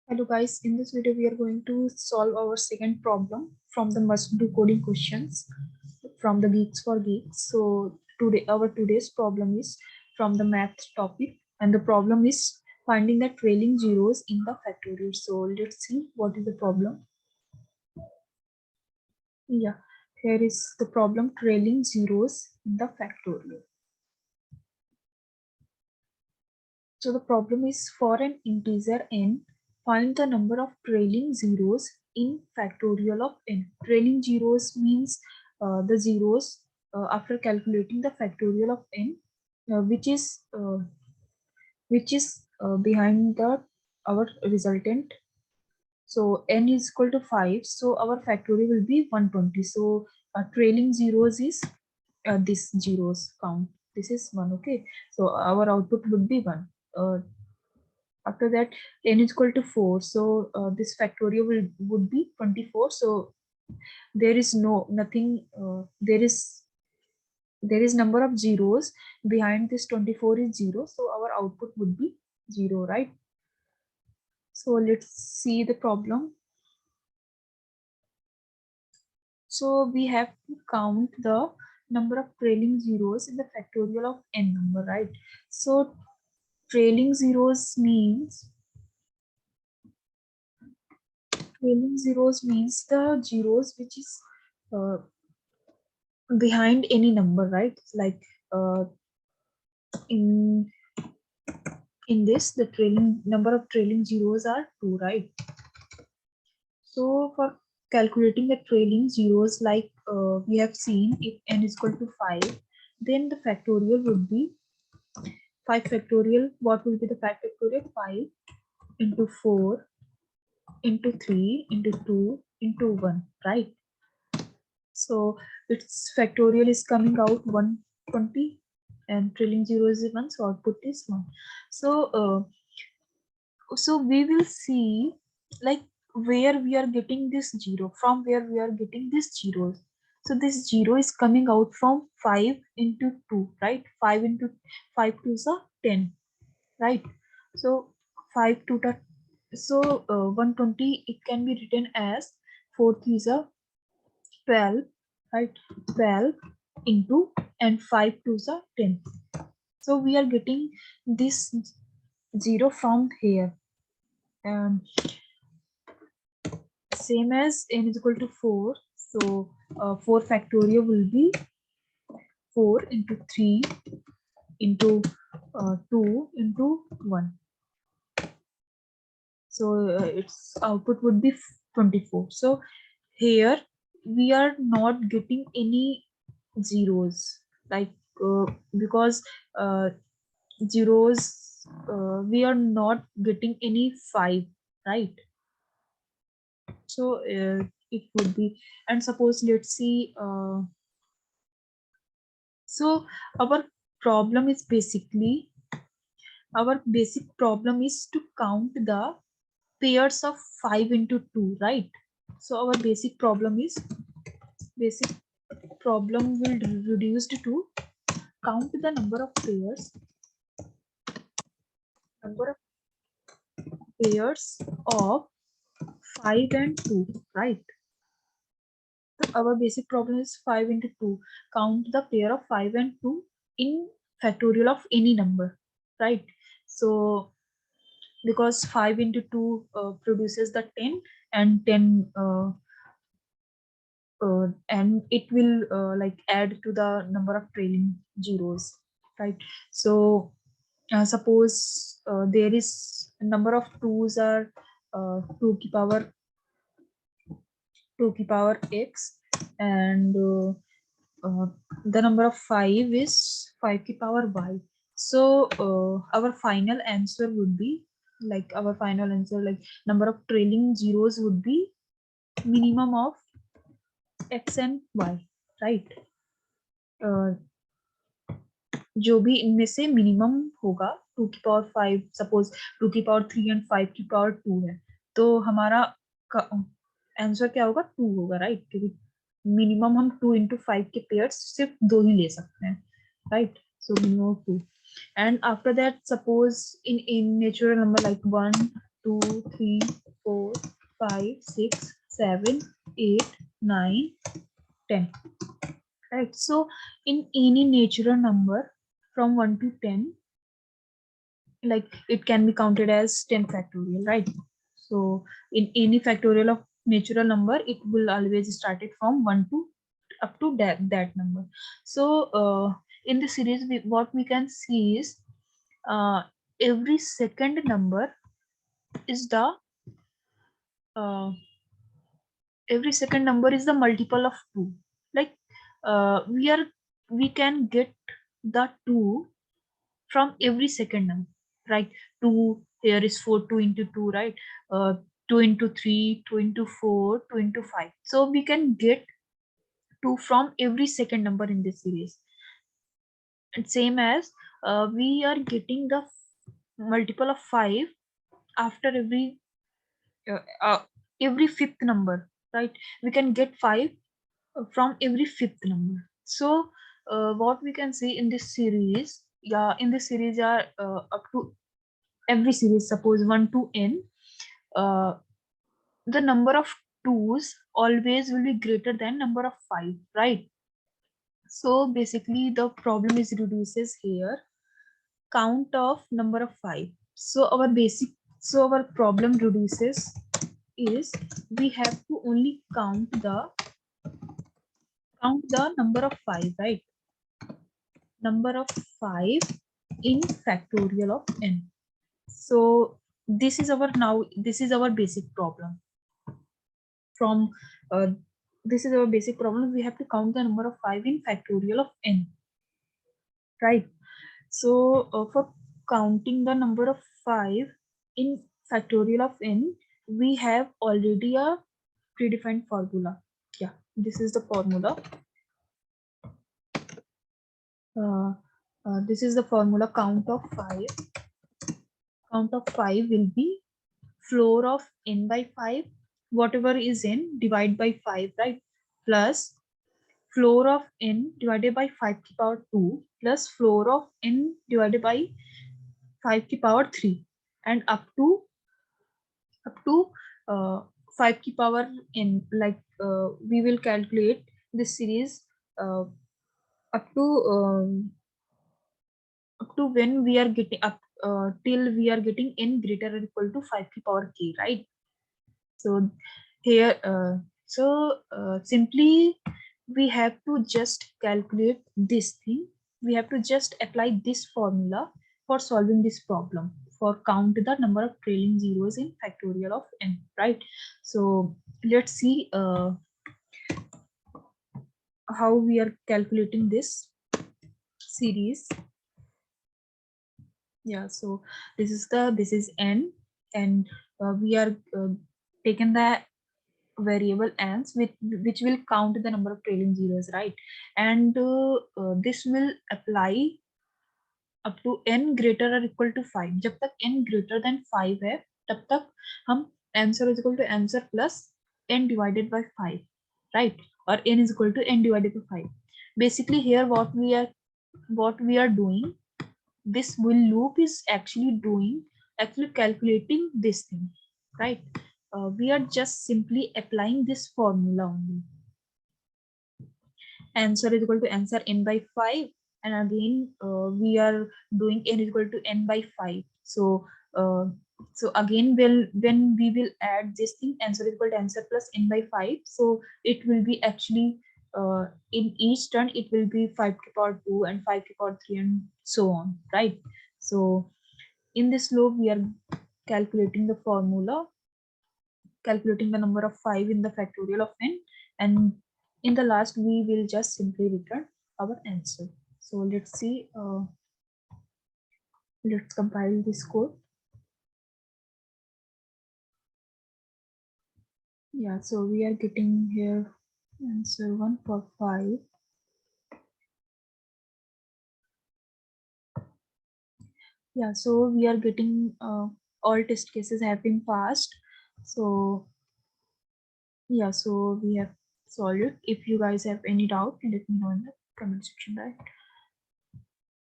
Hello guys, in this video we are going to solve our second problem from the must do coding questions from the Geeks for Geeks. So today our today's problem is from the math topic, and the problem is finding the trailing zeros in the factorial. So let's see what is the problem. Yeah, here is the problem: trailing zeros in the factorial. So the problem is, for an integer n, find the number of trailing zeros in factorial of n. Trailing zeros means the zeros after calculating the factorial of n, which is behind the our resultant. So n is equal to 5. So our factorial will be 120. So trailing zeros is this zeros count. This is 1. Okay. So our output would be 1. After that, n is equal to 4. So this factorial would be 24. So there is nothing. There is number of zeros behind this 24 is 0. So our output would be 0, right? So let's see the problem. So we have to count the number of trailing zeros in the factorial of n number, right? So trailing zeros means the zeros which is uh, behind any number, right? Like uh, in this, the trailing number of trailing zeros are 2, right? So for calculating the trailing zeros, like we have seen, if n is equal to 5, then the factorial would be 5 factorial. What will be the factorial? 5 into 4 into 3 into 2 into 1, right? So its factorial is coming out 120, and trailing zero is 1, so output is 1. So we will see, like, where we are getting this 0, from where we are getting this zeros. So this 0 is coming out from 5 into 2, right? 5 into 5 to is 10, right? So 5 to the, so 120, it can be written as 4 is 12, right? 12 into, and 5 to the 10. So we are getting this 0 from here, and same as n is equal to 4. So 4 factorial will be 4 into 3 into 2 into 1. So its output would be 24. So here we are not getting any zeros, like because uh, zeros, we are not getting any 5, right? So it would be, and suppose, let's see, so our problem is basically, our basic problem is to count the pairs of 5 into 2, right? So our basic problem will reduced to count the number of pairs of 5 and 2, right? Our basic problem is 5 into 2. Count the pair of 5 and 2 in factorial of any number, right? So because 5 into 2 produces the 10, and 10 and it will like add to the number of trailing zeros, right? So suppose there is a number of 2's are 2 ki power 2 ki power x, and the number of 5 is 5 ki power y. So our final answer would be, like, our final answer, like, number of trailing zeros would be minimum of x and y, right? जो भी इनमें से minimum होगा, 2 की power 5, suppose 2 की power 3 and 5 की power 2 है, तो हमारा आंसर क्या होगा? 2 होगा, राइट? क्योंकि मिनिमम हम 2 into 5 के पेयर्स सिर्फ 2 ही ले सकते हैं, right? So minimum 2. And after that, suppose in natural number like 1, 2, 3, 4, 5, 6, 7, 8, 9, 10. Right. So in any natural number from 1 to 10, like it can be counted as 10 factorial, right? So in any factorial of natural number, it will always start it from 1 to up to that number. So in the series, what we can see is every second number is the uh, every second number is the multiple of 2. Like we can get the 2 from every second number, right? 2 here is 4, 2 into 2, right? 2 into 3, 2 into 4, 2 into 5. So we can get 2 from every second number in this series. And same as we are getting the multiple of 5 after uh, uh, every fifth number, right? We can get 5 from every fifth number. So what we can see in this series, in this series are up to every series, suppose 1 to n, uh, the number of 2's always will be greater than number of 5, right? So basically the problem is reduces here, count of number of 5. So our problem reduces is we have to only count the number of 5, right? Number of 5 in factorial of n. So this is our basic problem. From this is our basic problem. We have to count the number of 5 in factorial of n, right? So for counting the number of 5 in factorial of n, we have already a predefined formula. Yeah, this is the formula. This is the formula. Count of 5 will be floor of n by 5, whatever is n, divide by 5, right? Plus floor of n divided by 5 to power 2 plus floor of n divided by 5 to power 3, and up to 5 to power n. Like we will calculate this series uh, up to when we are getting up till we are getting n greater or equal to 5 to power k, right? So here simply we have to just calculate this thing. We have to just apply this formula for solving this problem, for count the number of trailing zeros in factorial of n, right? So let's see how we are calculating this series. Yeah, so this is n, and we are taken the variable n's, which will count the number of trailing zeros, right? And this will apply up to n greater or equal to 5. जब तक n greater than 5 है, तब तक हम answer is equal to answer plus n divided by 5, right? Or n is equal to n divided by 5. Basically here what we are doing, this will loop is actually calculating this thing, right? We are just simply applying this formula only. Answer is equal to answer n by 5, and again we are doing n is equal to n by 5. So again when we will add this thing, answer is equal to answer plus n by 5. So it will be actually in each turn it will be 5 to power 2 and 5 to power 3 and so on, right? So in this loop we are calculating the formula, calculating the number of 5 in the factorial of n, and in the last we will just simply return our answer. So let's see, let's compile this code. Yeah, so we are getting here answer 1 for 5. Yeah, so we are getting all test cases have been passed. So yeah, so we have solved it. If you guys have any doubt, let me know in the comment section, right?